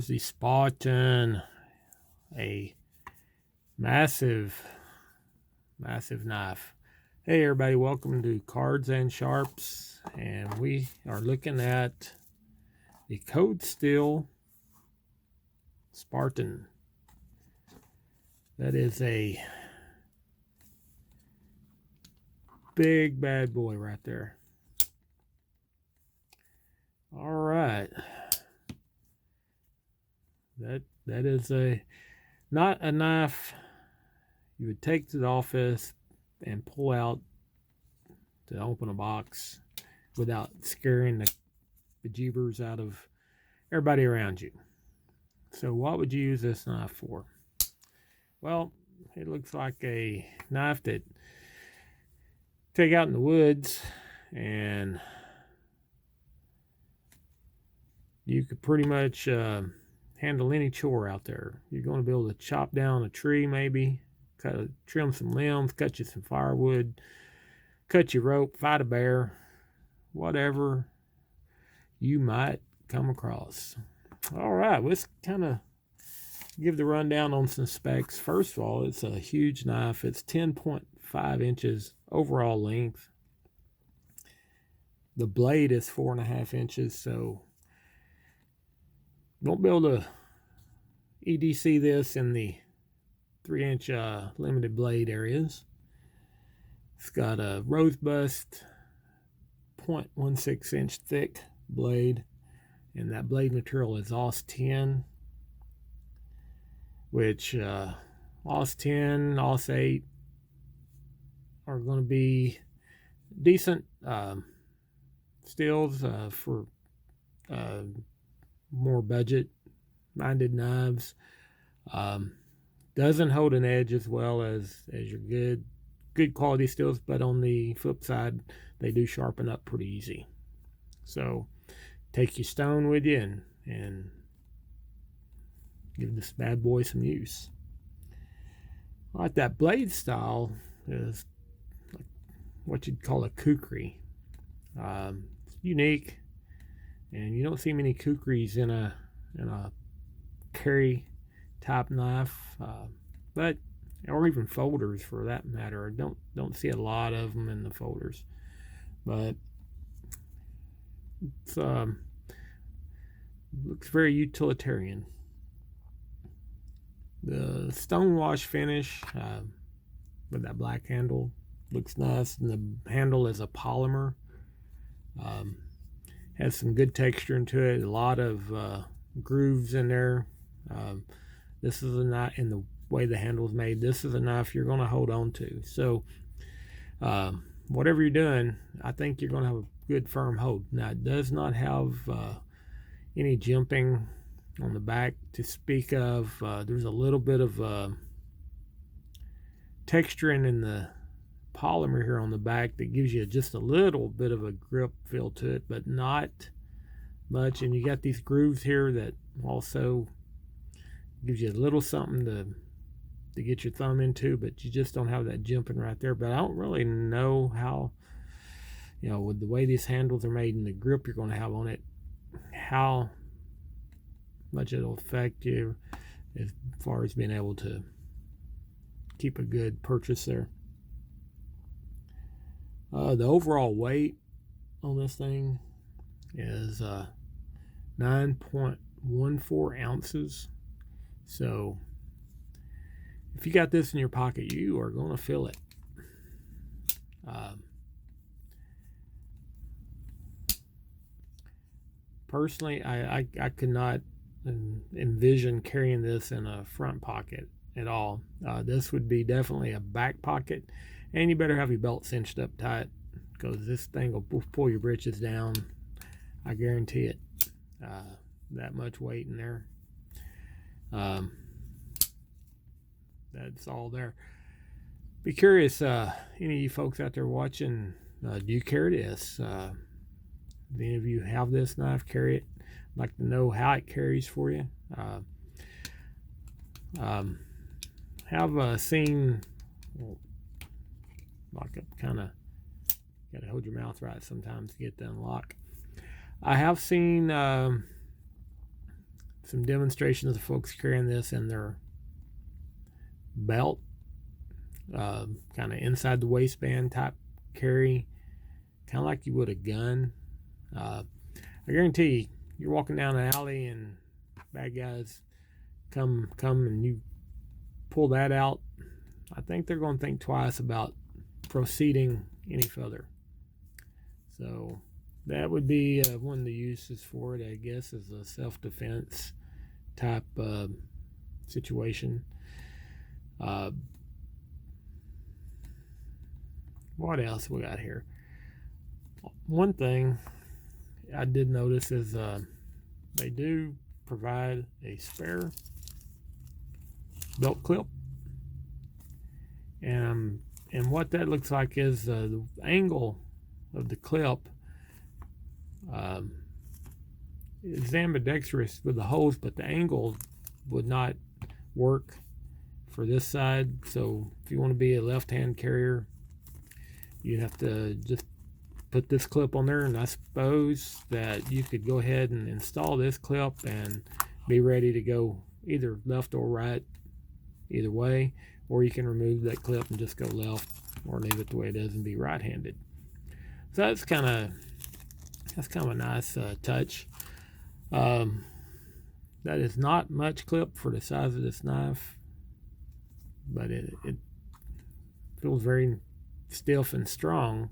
Here's the Spartan, a massive knife. Hey everybody, welcome to Cards and Sharps, and we are looking at the Cold Steel Spartan. That is a big bad boy right there. All right, that is not a knife you would take to the office and pull out to open a box without scaring the bejeebers out of everybody around you. So what would you use this knife for? Well, it looks like a knife that take out in the woods, and you could pretty much handle any chore out there. You're going to be able to chop down a tree, maybe trim some limbs, cut you some firewood, cut your rope, fight a bear, whatever you might come across. All right, let's kind of give the rundown on some specs. First of all, it's a huge knife. It's 10.5 inches overall length. The blade is 4.5 inches, so you won't be able to EDC this in the 3-inch limited blade areas. It's got a rosebust 0.16 inch thick blade, and that blade material is OS 10, which OS 10, OS 8 are going to be decent steels for more budget minded knives. Doesn't hold an edge as well as your good quality steels, but on the flip side, they do sharpen up pretty easy. So take your stone with you and give this bad boy some use. All right, that blade style is like what you'd call a kukri. It's unique, and you don't see many kukris in a carry type knife, but or even folders for that matter. I don't see a lot of them in the folders, but it's looks very utilitarian. The stonewash finish with that black handle looks nice, and the handle is a polymer. Has some good texture into it. A lot of grooves in there. This is a knife, in the way the handle is made, this is a knife you're going to hold on to. So whatever you're doing, I think you're going to have a good firm hold. Now, it does not have any jimping on the back to speak of. There's a little bit of texturing in the polymer here on the back that gives you just a little bit of a grip feel to it, but not much. And you got these grooves here that also gives you a little something to get your thumb into, but you just don't have that jimping right there. But I don't really know how, with the way these handles are made and the grip you're going to have on it, how much it'll affect you as far as being able to keep a good purchase there. The overall weight on this thing is 9.14 ounces. So if you got this in your pocket, you are going to feel it. Personally, I could not envision carrying this in a front pocket at all. This would be definitely a back pocket, and you better have your belt cinched up tight, because this thing will pull your britches down. I guarantee it. That much weight in there. That's all there. Be curious, any of you folks out there watching, do you carry this? Do any of you have this knife, carry it? I'd like to know how it carries for you. Have seen, lock up, kind of got to hold your mouth right sometimes to get the unlock. I have seen some demonstrations of folks carrying this in their belt, kind of inside the waistband type carry, kind of like you would a gun. I guarantee you, you're walking down an alley and bad guys come and you pull that out, I think they're going to think twice about proceeding any further. So that would be one of the uses for it, I guess, as a self-defense type situation. What else we got here? One thing I did notice is they do provide a spare belt clip, and what that looks like is the angle of the clip is ambidextrous with the holes, but the angle would not work for this side. So if you want to be a left-hand carrier, you have to just put this clip on there, and I suppose that you could go ahead and install this clip and be ready to go either left or right, either way, or you can remove that clip and just go left or leave it the way it is and be right-handed. So that's kind of a nice touch. That is not much clip for the size of this knife, but it feels very stiff and strong.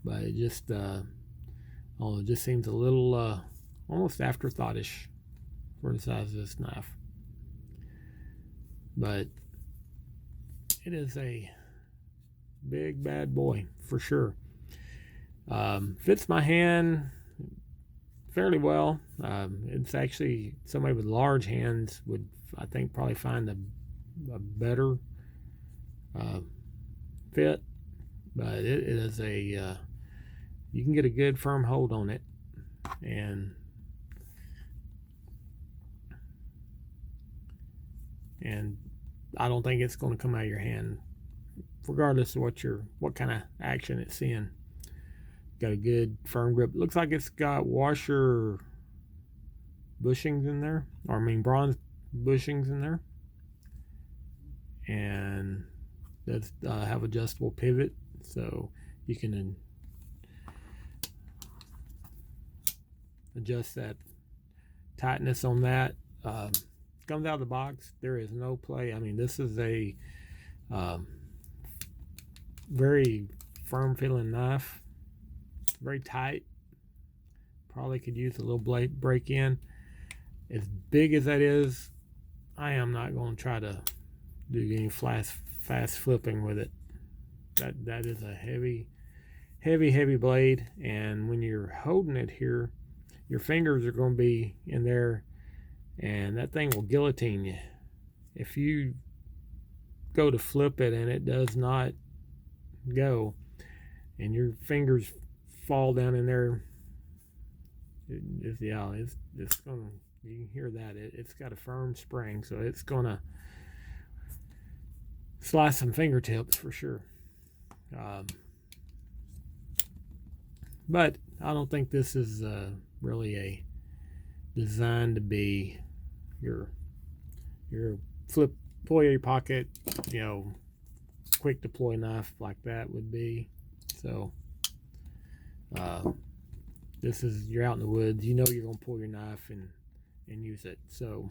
But it just it just seems a little almost afterthoughtish for the size of this knife. But it is a big bad boy for sure. Fits my hand fairly well. It's actually, somebody with large hands would, I think, probably find a better fit. But it is a you can get a good firm hold on it, and I don't think it's going to come out of your hand, regardless of what kind of action it's seeing. Got a good firm grip. Looks like it's got washer bushings in there, or I mean bronze bushings in there, and does have adjustable pivot, so you can adjust that tightness on that. Comes out of the box. There is no play. I mean, this is a very firm feeling knife, very tight. Probably could use a little blade break in. As big as that is, I am not going to try to do any fast flipping with it. That is a heavy blade, and when you're holding it here, your fingers are going to be in there, and that thing will guillotine you. If you go to flip it and it does not go, and your fingers fall down in there, it's gonna, you can hear that. It's got a firm spring, so it's gonna slice some fingertips for sure. But I don't think this is really designed to be your flip, pull your pocket, quick deploy knife like that would be. So this is, you're out in the woods, you're going to pull your knife and use it. So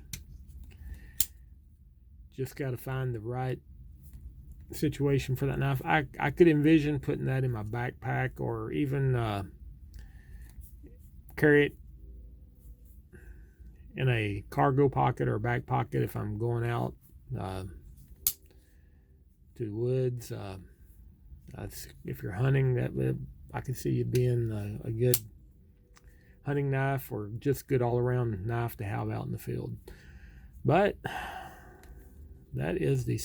just got to find the right situation for that knife. I could envision putting that in my backpack, or even carry it in a cargo pocket or back pocket if I'm going out to the woods. If you're hunting, I could see it being a good hunting knife, or just good all-around knife to have out in the field. But that is the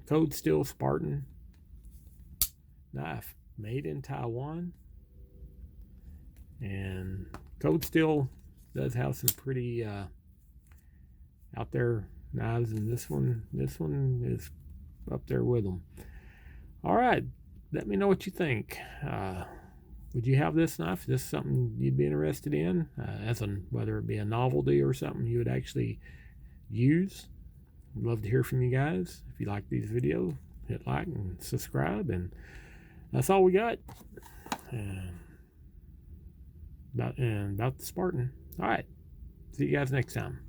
Cold Steel Spartan knife, made in Taiwan. And Cold Steel does have some pretty out there knives, and this one is up there with them. All right, let me know what you think. would you have this knife? Is this something you'd be interested in, whether it be a novelty or something you would actually use? I'd love to hear from you guys. If you like these videos, hit like and subscribe, and that's all we got. About the Spartan. All right, see you guys next time.